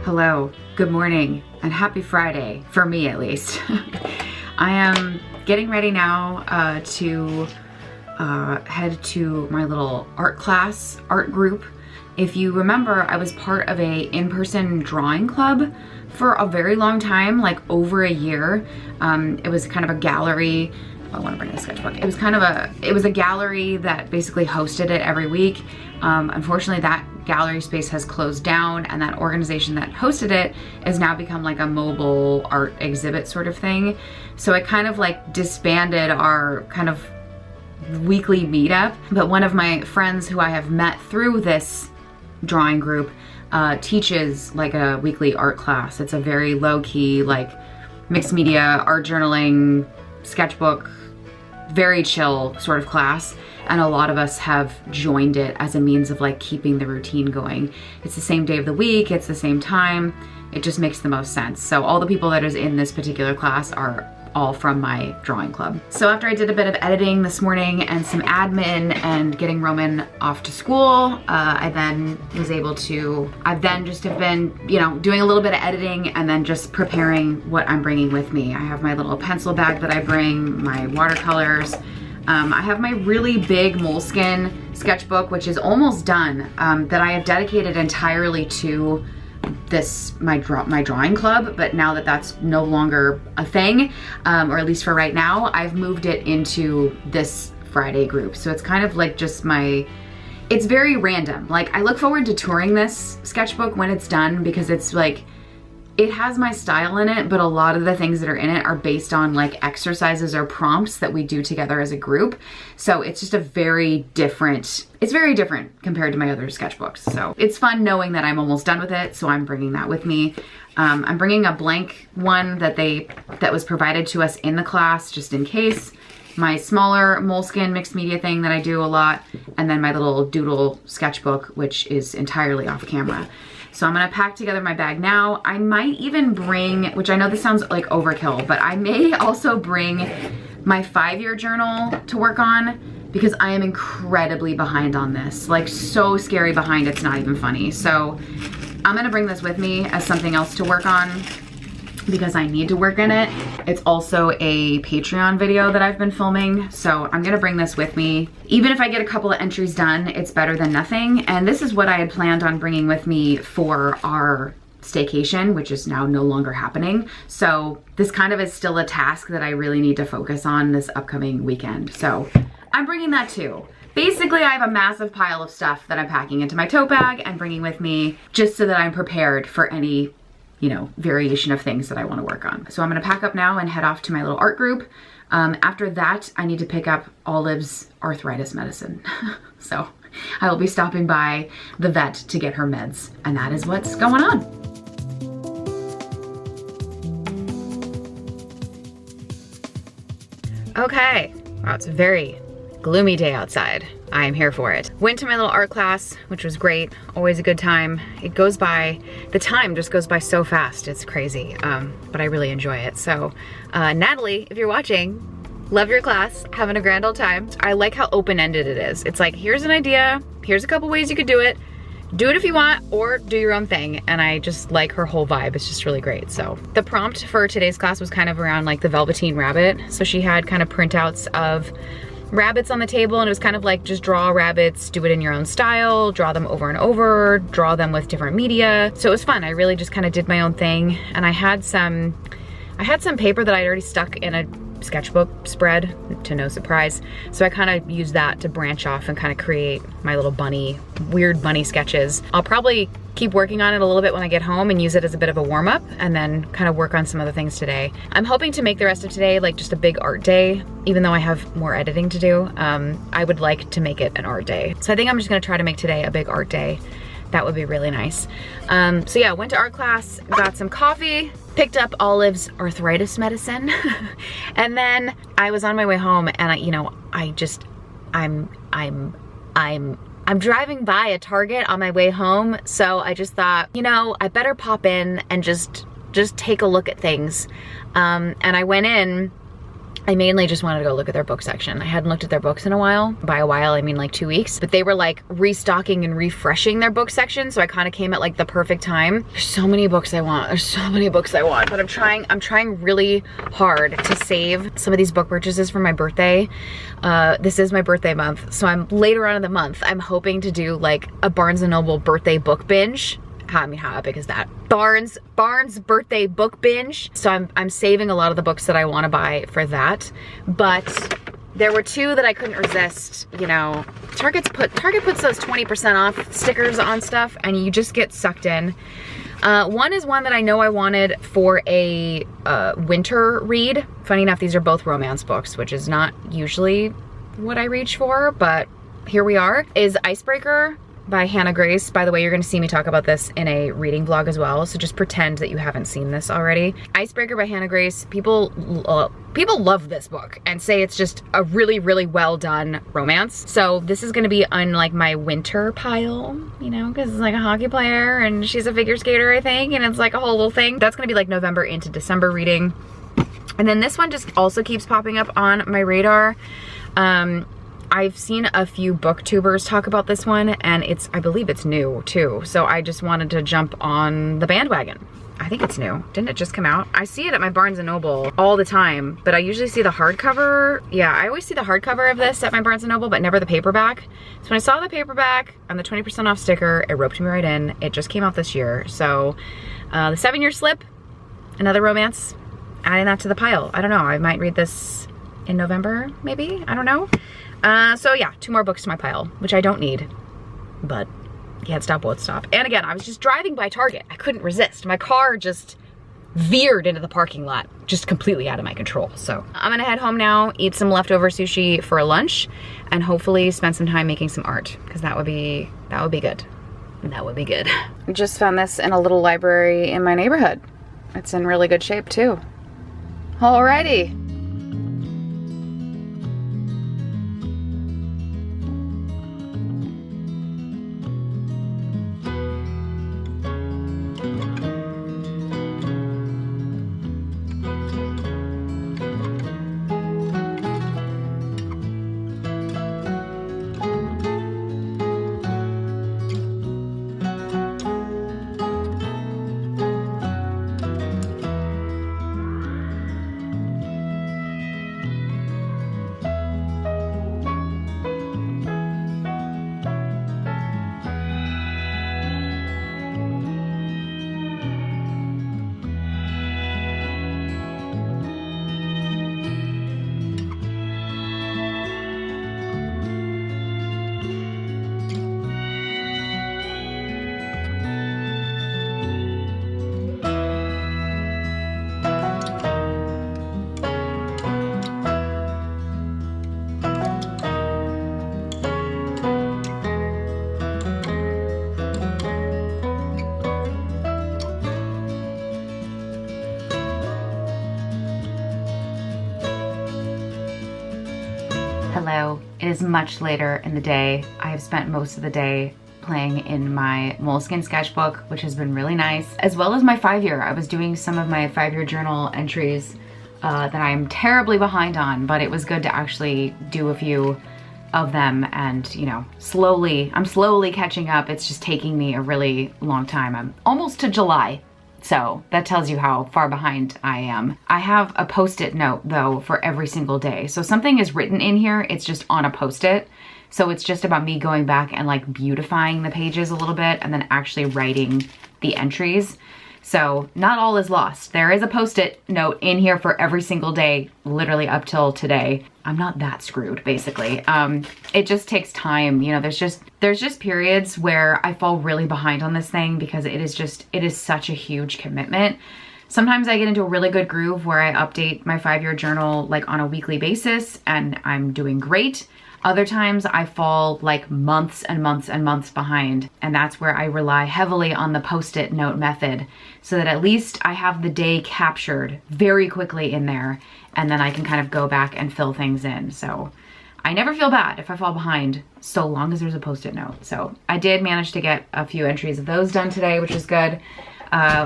Hello, good morning, and happy Friday, for me at least. I am getting ready now to head to my little art class, art group. If you remember, I was part of a in-person drawing club for a very long time, like over a year. It was kind of a gallery. I want to bring a sketchbook. It was a gallery that basically hosted it every week. Unfortunately, that gallery space has closed down, and that organization that hosted it has now become like a mobile art exhibit sort of thing. So it kind of like disbanded our kind of weekly meetup. But one of my friends who I have met through this drawing group teaches like a weekly art class. It's a very low-key, like mixed media, art journaling, sketchbook, very chill sort of class, and a lot of us have joined it as a means of like keeping the routine going. It's the same day of the week, it's the same time, it just makes the most sense. So all the people that is in this particular class are all from my drawing club. So after I did a bit of editing this morning and some admin and getting Roman off to school, I've then just have been, you know, doing a little bit of editing and then just preparing what I'm bringing with me. I have my little pencil bag that I bring, my watercolors. I have my really big moleskin sketchbook, which is almost done, that I have dedicated entirely to my drawing club, but now that that's no longer a thing, or at least for right now, I've moved it into this Friday group. So it's kind of like just it's very random. Like, I look forward to touring this sketchbook when it's done, because it's like, it has my style in it, but a lot of the things that are in it are based on like exercises or prompts that we do together as a group. So it's just it's very different compared to my other sketchbooks. So it's fun knowing that I'm almost done with it, so I'm bringing that with me. I'm bringing a blank one that was provided to us in the class just in case. My smaller moleskin mixed media thing that I do a lot, and then my little doodle sketchbook, which is entirely off camera. So I'm gonna pack together my bag now. I might even bring, which I know this sounds like overkill, but I may also bring my 5-year journal to work on, because I am incredibly behind on this. Like, so scary behind, it's not even funny. So I'm gonna bring this with me as something else to work on, because I need to work in it. It's also a Patreon video that I've been filming, so I'm gonna bring this with me. Even if I get a couple of entries done, it's better than nothing. And this is what I had planned on bringing with me for our staycation, which is now no longer happening. So this kind of is still a task that I really need to focus on this upcoming weekend. So I'm bringing that too. Basically, I have a massive pile of stuff that I'm packing into my tote bag and bringing with me, just so that I'm prepared for any, you know, variation of things that I want to work on. So I'm gonna pack up now and head off to my little art group. After that, I need to pick up Olive's arthritis medicine. So I will be stopping by the vet to get her meds, and that is what's going on. Okay, wow, it's a very gloomy day outside. I am here for it. Went to my little art class, which was great. Always a good time. It goes by, the time just goes by so fast. It's crazy, but I really enjoy it. So Natalie, if you're watching, love your class, having a grand old time. I like how open-ended it is. It's like, here's an idea, here's a couple ways you could do it if you want, or do your own thing. And I just like her whole vibe. It's just really great. So the prompt for today's class was kind of around like the Velveteen Rabbit. So she had kind of printouts of rabbits on the table, and it was kind of like, just draw rabbits, do it in your own style, draw them over and over, draw them with different media. So it was fun. I really just kind of did my own thing. And I had some paper that I'd already stuck in a sketchbook spread, to no surprise. So I kind of used that to branch off and kind of create my little weird bunny sketches. I'll probably keep working on it a little bit when I get home and use it as a bit of a warm-up, and then kind of work on some other things today. I'm hoping to make the rest of today like just a big art day, even though I have more editing to do. I would like to make it an art day. So I think I'm just gonna try to make today a big art day. That would be really nice. So yeah, went to art class, got some coffee, picked up Olive's arthritis medicine, and then I was on my way home, and I'm driving by a Target on my way home, so I just thought, you know, I better pop in and just take a look at things. And I went in I mainly just wanted to go look at their book section. I hadn't looked at their books in a while. By a while, I mean like 2 weeks. But they were like restocking and refreshing their book section, so I kind of came at like the perfect time. There's so many books I want. There's so many books I want, but I'm trying really hard to save some of these book purchases for my birthday. This is my birthday month, so I'm later on in the month, I'm hoping to do like a Barnes & Noble birthday book binge. I mean, how epic is that? Barnes birthday book binge. So I'm saving a lot of the books that I want to buy for that. But there were two that I couldn't resist. You know, Target puts those 20% off stickers on stuff, and you just get sucked in. One is one that I know I wanted for a winter read. Funny enough, these are both romance books, which is not usually what I reach for, but here we are. Is Icebreaker by Hannah Grace. By the way, you're gonna see me talk about this in a reading vlog as well, so just pretend that you haven't seen this already. Icebreaker by Hannah Grace, people love this book and say it's just a really, really well done romance. So this is gonna be on like my winter pile, you know, because it's like a hockey player and she's a figure skater, I think, and it's like a whole little thing. That's gonna be like November into December reading. And then this one just also keeps popping up on my radar. I've seen a few booktubers talk about this one, and I believe it's new too. So I just wanted to jump on the bandwagon. I think it's new. Didn't it just come out? I see it at my Barnes & Noble all the time, but I usually see the hardcover. Yeah, I always see the hardcover of this at my Barnes & Noble, but never the paperback. So when I saw the paperback and the 20% off sticker, it roped me right in. It just came out this year. So the 7-Year Slip, another romance, adding that to the pile. I don't know, I might read this in November, maybe? I don't know. So yeah, 2 more books to my pile, which I don't need, but can't stop, won't stop. And again, I was just driving by Target. I couldn't resist. My car just veered into the parking lot, just completely out of my control. So I'm gonna head home now, eat some leftover sushi for lunch, and hopefully spend some time making some art, because that would be good. That would be good. I just found this in a little library in my neighborhood. It's in really good shape too. Alrighty. Hello, it is much later in the day. I have spent most of the day playing in my Moleskine sketchbook, which has been really nice, as well as my 5-year. I was doing some of my 5-year journal entries that I'm terribly behind on, but it was good to actually do a few of them, and you know, I'm slowly catching up. It's just taking me a really long time. I'm almost to July. So that tells you how far behind I am. I have a post-it note though for every single day. So something is written in here, it's just on a post-it. So it's just about me going back and like beautifying the pages a little bit and then actually writing the entries. So not all is lost. There is a post-it note in here for every single day, literally up till today. I'm not that screwed, basically. It just takes time. You know, there's just periods where I fall really behind on this thing because it is such a huge commitment. Sometimes I get into a really good groove where I update my 5-year journal like on a weekly basis and I'm doing great. Other times I fall like months and months and months behind, and that's where I rely heavily on the post-it note method so that at least I have the day captured very quickly in there, and then I can kind of go back and fill things in. So I never feel bad if I fall behind so long as there's a post-it note. So I did manage to get a few entries of those done today, which is good.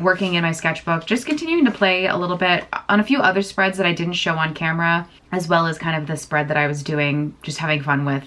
working in my sketchbook, just continuing to play a little bit on a few other spreads that I didn't show on camera, as well as kind of the spread that I was doing, just having fun with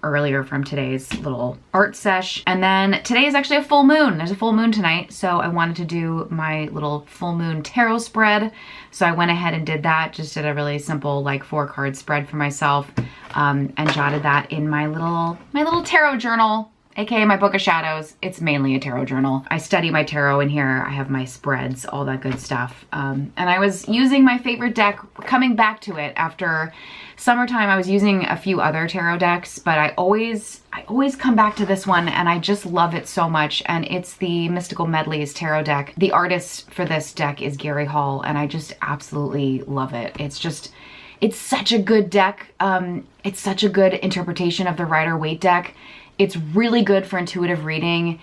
earlier from today's little art sesh. And then today is actually a full moon. There's a full moon tonight, so I wanted to do my little full moon tarot spread. So I went ahead and did that, just did a really simple like 4-card spread for myself, and jotted that in my little tarot journal, aka my book of shadows. It's mainly a tarot journal. I study my tarot in here. I have my spreads, all that good stuff. And I was using my favorite deck, coming back to it after summertime. I was using a few other tarot decks, but I always come back to this one, and I just love it so much. And it's the Mystical Medleys tarot deck. The artist for this deck is Gary Hall, and I just absolutely love it. It's such a good deck. It's such a good interpretation of the Rider-Waite deck. It's really good for intuitive reading.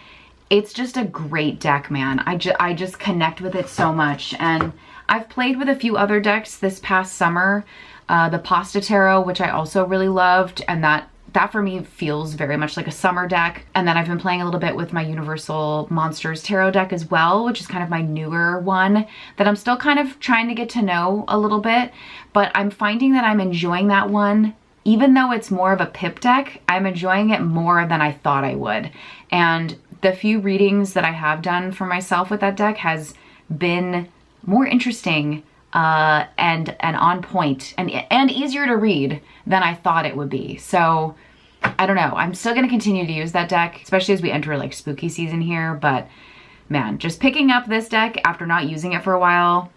It's just a great deck, man. I just connect with it so much. And I've played with a few other decks this past summer. The Pasta Tarot, which I also really loved, and that for me feels very much like a summer deck. And then I've been playing a little bit with my Universal Monsters Tarot deck as well, which is kind of my newer one that I'm still kind of trying to get to know a little bit. But I'm finding that I'm enjoying that one. Even though it's more of a pip deck, I'm enjoying it more than I thought I would. And the few readings that I have done for myself with that deck has been more interesting and on point and easier to read than I thought it would be. So I don't know. I'm still gonna continue to use that deck, especially as we enter like spooky season here. But man, just picking up this deck after not using it for a while,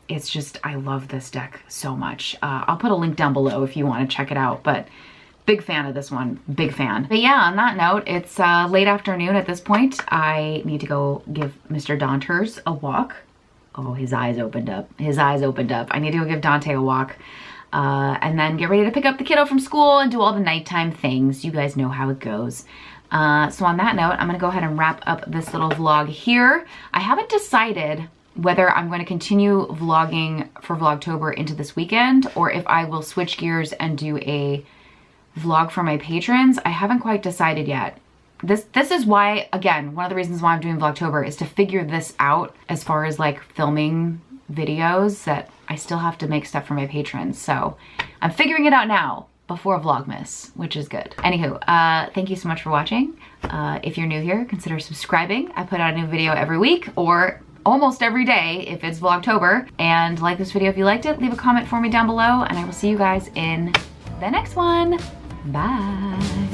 it's just, I love this deck so much. I'll put a link down below if you want to check it out, but big fan of this one, big fan. But yeah, on that note, it's late afternoon at this point. I need to go give Mr. Daunters a walk. Oh, his eyes opened up. His eyes opened up. I need to go give Dante a walk and then get ready to pick up the kiddo from school and do all the nighttime things. You guys know how it goes. So on that note, I'm gonna go ahead and wrap up this little vlog here. I haven't decided whether I'm going to continue vlogging for Vlogtober into this weekend, or if I will switch gears and do a vlog for my patrons. I haven't quite decided yet. This is why, again, one of the reasons why I'm doing Vlogtober is to figure this out as far as like filming videos, that I still have to make stuff for my patrons. So I'm figuring it out now before Vlogmas, which is good. Anywho, thank you so much for watching. If you're new here, consider subscribing. I put out a new video every week, or almost every day if it's Vlogtober. And like this video if you liked it, leave a comment for me down below, and I will see you guys in the next one. Bye.